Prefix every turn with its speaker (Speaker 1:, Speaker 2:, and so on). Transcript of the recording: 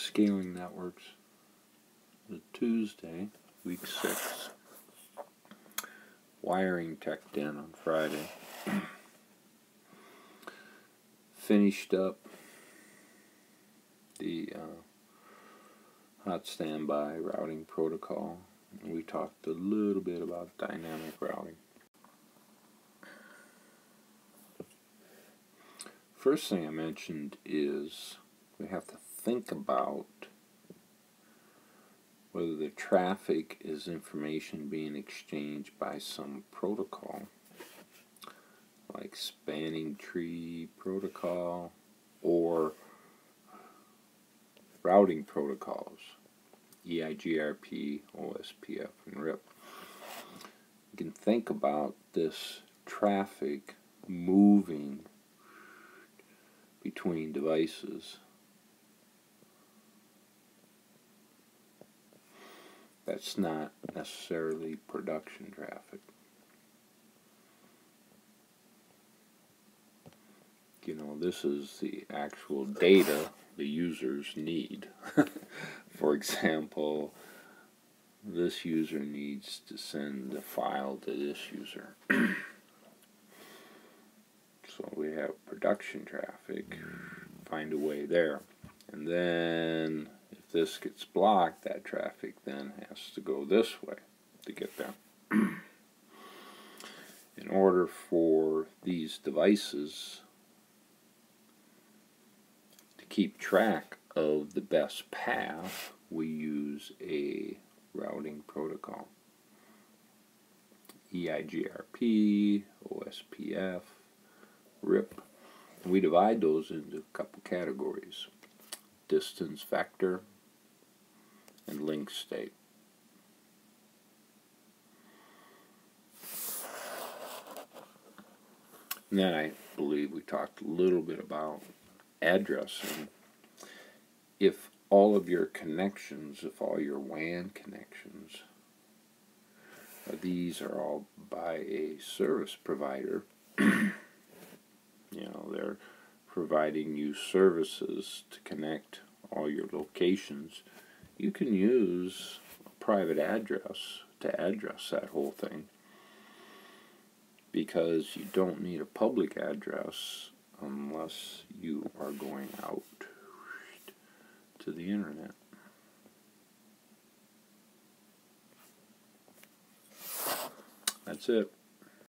Speaker 1: Scaling Networks, the Tuesday, week 6. Wiring teched in on Friday. Finished up the hot standby routing protocol. We talked a little bit about dynamic routing. First thing I mentioned is we have to think about whether the traffic is information being exchanged by some protocol, like spanning tree protocol or routing protocols, EIGRP, OSPF, and RIP. You can think about this traffic moving between devices. That's not necessarily production traffic. You know, this is the actual data the users need. For example, this user needs to send a file to this user. So we have production traffic, find a way there. And then if this gets blocked, that traffic then has to go this way to get there. In order for these devices to keep track of the best path, we use a routing protocol. EIGRP, OSPF, RIP. And we divide those into a couple categories: distance vector and link state. And then I believe we talked a little bit about addressing. If all of your connections, if all your WAN connections, these are all by a service provider, you know, they're providing you services to connect all your locations, you can use a private address to address that whole thing, because you don't need a public address unless you are going out to the internet. That's it.